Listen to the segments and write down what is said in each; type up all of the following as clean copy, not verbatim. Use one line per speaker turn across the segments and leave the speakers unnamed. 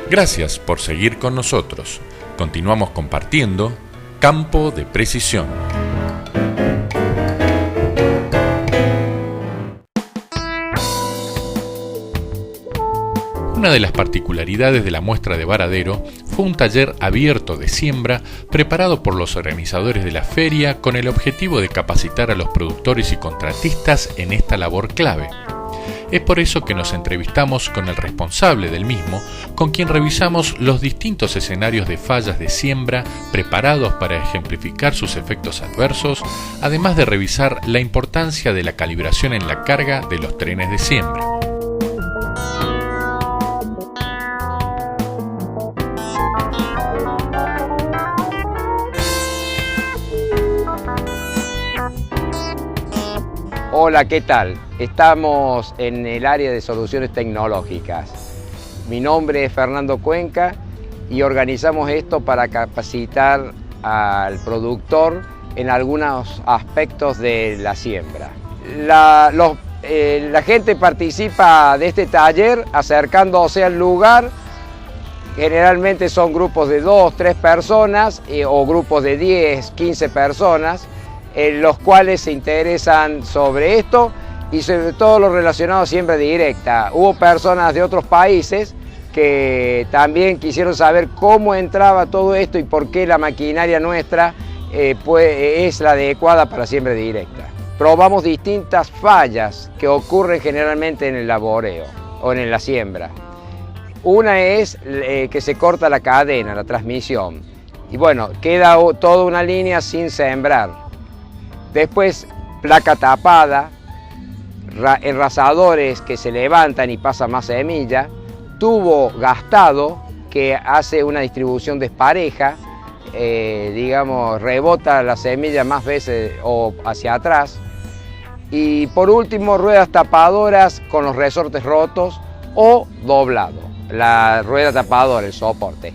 Gracias por seguir con nosotros. Continuamos compartiendo Campo de Precisión. Una de las particularidades de la muestra de Varadero fue un taller abierto de siembra preparado por los organizadores de la feria con el objetivo de capacitar a los productores y contratistas en esta labor clave. Es por eso que nos entrevistamos con el responsable del mismo, con quien revisamos los distintos escenarios de fallas de siembra preparados para ejemplificar sus efectos adversos, además de revisar la importancia de la calibración en la carga de los trenes de siembra.
Hola, ¿qué tal? Estamos en el área de soluciones tecnológicas. Mi nombre es Fernando Cuenca y organizamos esto para capacitar al productor en algunos aspectos de la siembra. La gente participa de este taller acercándose al lugar. Generalmente son grupos de 2, 3 personas o grupos de 10, 15 personas. Los cuales se interesan sobre esto y sobre todo lo relacionado a siembra directa. Hubo personas de otros países que también quisieron saber cómo entraba todo esto y por qué la maquinaria nuestra es la adecuada para siembra directa. Probamos distintas fallas que ocurren generalmente en el laboreo o en la siembra. Una es que se corta la cadena, la transmisión, y bueno, queda toda una línea sin sembrar. Después, placa tapada, enrasadores que se levantan y pasa más semilla, tubo gastado que hace una distribución despareja, digamos, rebota la semilla más veces o hacia atrás. Y por último, ruedas tapadoras con los resortes rotos o doblado, la rueda tapadora, el soporte.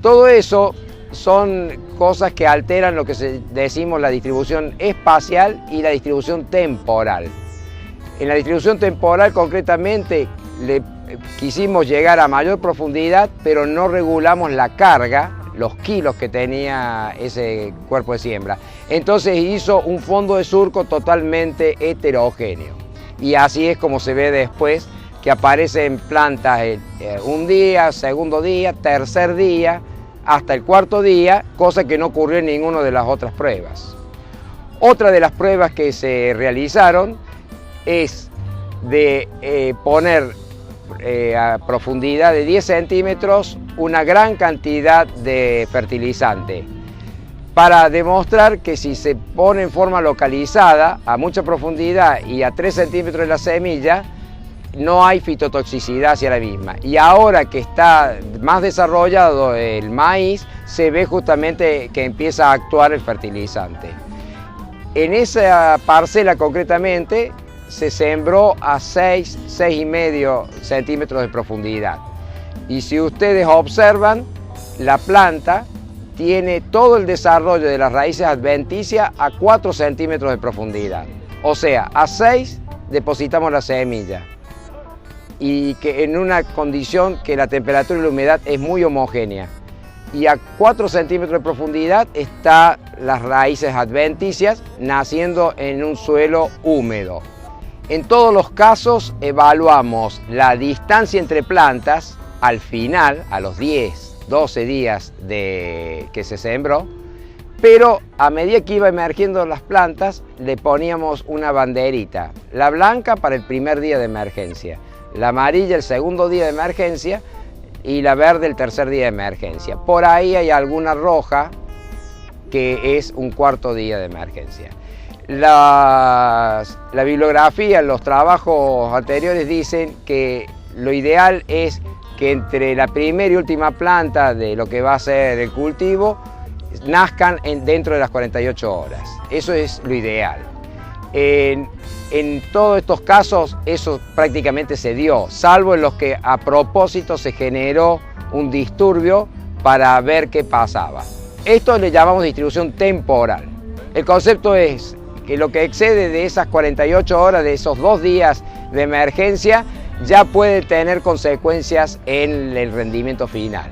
Todo eso son cosas que alteran lo que decimos la distribución espacial y la distribución temporal. En la distribución temporal concretamente quisimos llegar a mayor profundidad, pero no regulamos la carga, los kilos que tenía ese cuerpo de siembra. Entonces hizo un fondo de surco totalmente heterogéneo. Y así es como se ve después que aparecen plantas un día, segundo día, tercer día, hasta el cuarto día, cosa que no ocurrió en ninguna de las otras pruebas. Otra de las pruebas que se realizaron es de poner a profundidad de 10 centímetros una gran cantidad de fertilizante para demostrar que si se pone en forma localizada a mucha profundidad y a 3 centímetros de la semilla, no hay fitotoxicidad hacia la misma. Y ahora que está más desarrollado el maíz, se ve justamente que empieza a actuar el fertilizante. En esa parcela concretamente se sembró a 6,5 centímetros de profundidad. Y si ustedes observan, la planta tiene todo el desarrollo de las raíces adventicias a 4 centímetros de profundidad. O sea, a 6 depositamos la semilla. Y que en una condición que la temperatura y la humedad es muy homogénea. Y a 4 centímetros de profundidad están las raíces adventicias naciendo en un suelo húmedo. En todos los casos evaluamos la distancia entre plantas al final, a los 10, 12 días que se sembró, pero a medida que iba emergiendo las plantas le poníamos una banderita, la blanca para el primer día de emergencia, la amarilla el segundo día de emergencia y la verde el tercer día de emergencia. Por ahí hay alguna roja que es un cuarto día de emergencia. La bibliografía, los trabajos anteriores dicen que lo ideal es que entre la primera y última planta de lo que va a ser el cultivo nazcan dentro de las 48 horas. Eso es lo ideal. En todos estos casos eso prácticamente se dio, salvo en los que a propósito se generó un disturbio para ver qué pasaba. Esto le llamamos distribución temporal. El concepto es que lo que excede de esas 48 horas, de esos 2 días de emergencia, ya puede tener consecuencias en el rendimiento final.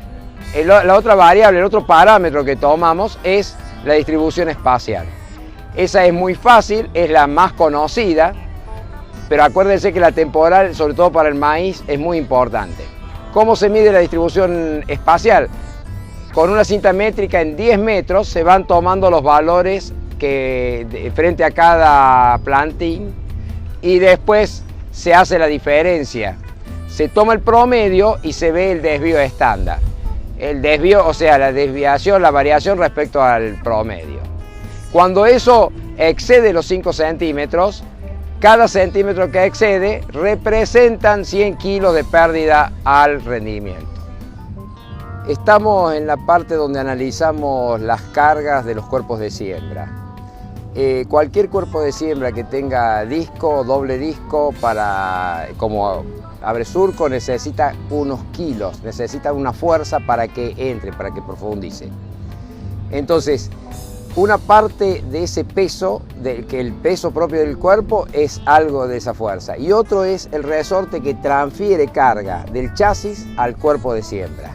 La otra variable, el otro parámetro que tomamos es la distribución espacial. Esa es muy fácil, es la más conocida, pero acuérdense que la temporal, sobre todo para el maíz, es muy importante. ¿Cómo se mide la distribución espacial? Con una cinta métrica en 10 metros se van tomando los valores frente a cada plantín y después se hace la diferencia. Se toma el promedio y se ve el desvío estándar. El desvío, o sea, la desviación, la variación respecto al promedio. Cuando eso excede los 5 centímetros, cada centímetro que excede representan 100 kilos de pérdida al rendimiento. Estamos en la parte donde analizamos las cargas de los cuerpos de siembra. Cualquier cuerpo de siembra que tenga disco o doble disco como abre surco necesita unos kilos, necesita una fuerza para que entre, para que profundice. Entonces, una parte de ese peso, que el peso propio del cuerpo es algo de esa fuerza, y otro es el resorte que transfiere carga del chasis al cuerpo de siembra.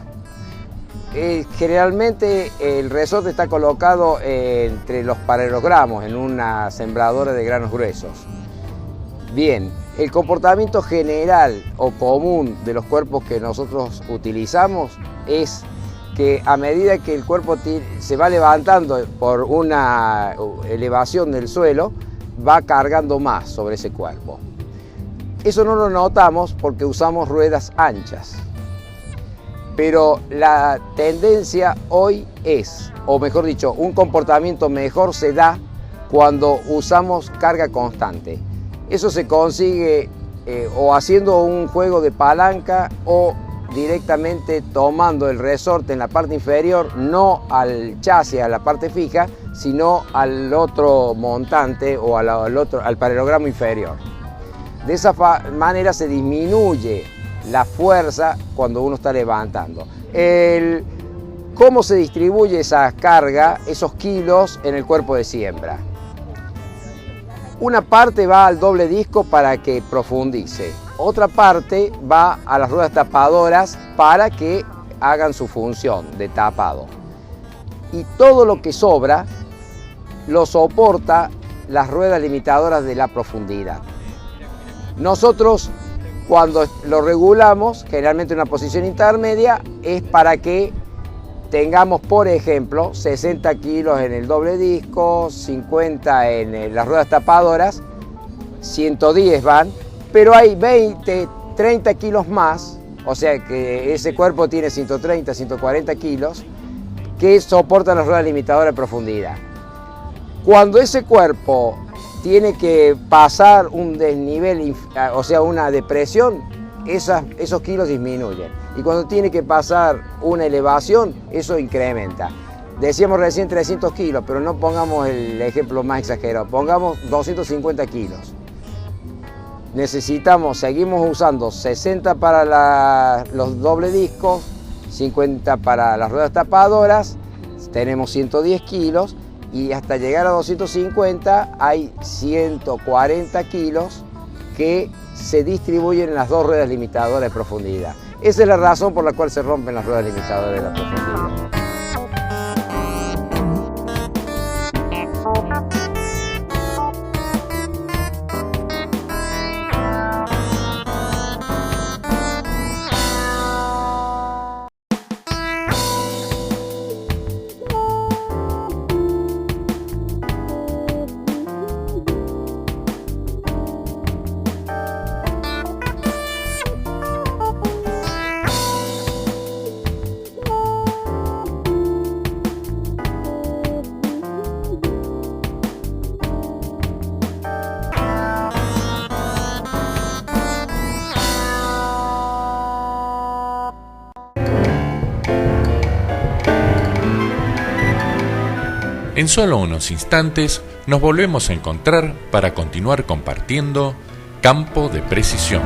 Generalmente el resorte está colocado entre los paralelogramos en una sembradora de granos gruesos. Bien, el comportamiento general o común de los cuerpos que nosotros utilizamos es que a medida que el cuerpo se va levantando por una elevación del suelo, va cargando más sobre ese cuerpo. Eso no lo notamos porque usamos ruedas anchas. Pero la tendencia hoy es, o mejor dicho, un comportamiento mejor se da cuando usamos carga constante. Eso se consigue o haciendo un juego de palanca o directamente tomando el resorte en la parte inferior, no al chasis, a la parte fija, sino al otro montante o al paralelogramo inferior. De esa manera se disminuye la fuerza cuando uno está levantando. ¿Cómo se distribuye esa carga, esos kilos en el cuerpo de siembra? Una parte va al doble disco para que profundice, otra parte va a las ruedas tapadoras para que hagan su función de tapado. Y todo lo que sobra lo soporta las ruedas limitadoras de la profundidad. Nosotros, cuando lo regulamos, generalmente en una posición intermedia, es para que tengamos, por ejemplo, 60 kilos en el doble disco, 50 en las ruedas tapadoras, 110 van, pero hay 20, 30 kilos más, o sea que ese cuerpo tiene 130, 140 kilos, que soportan las ruedas limitadoras de profundidad. Cuando ese cuerpo tiene que pasar un desnivel, o sea, una depresión, esos kilos disminuyen. Y cuando tiene que pasar una elevación, eso incrementa. Decíamos recién 300 kilos, pero no pongamos el ejemplo más exagerado, pongamos 250 kilos. Seguimos usando 60 para los doble discos, 50 para las ruedas tapadoras, tenemos 110 kilos, y hasta llegar a 250 hay 140 kilos que se distribuyen en las dos ruedas limitadoras de profundidad. Esa es la razón por la cual se rompen las ruedas limitadoras de la profundidad.
En solo unos instantes nos volvemos a encontrar para continuar compartiendo Campo de Precisión.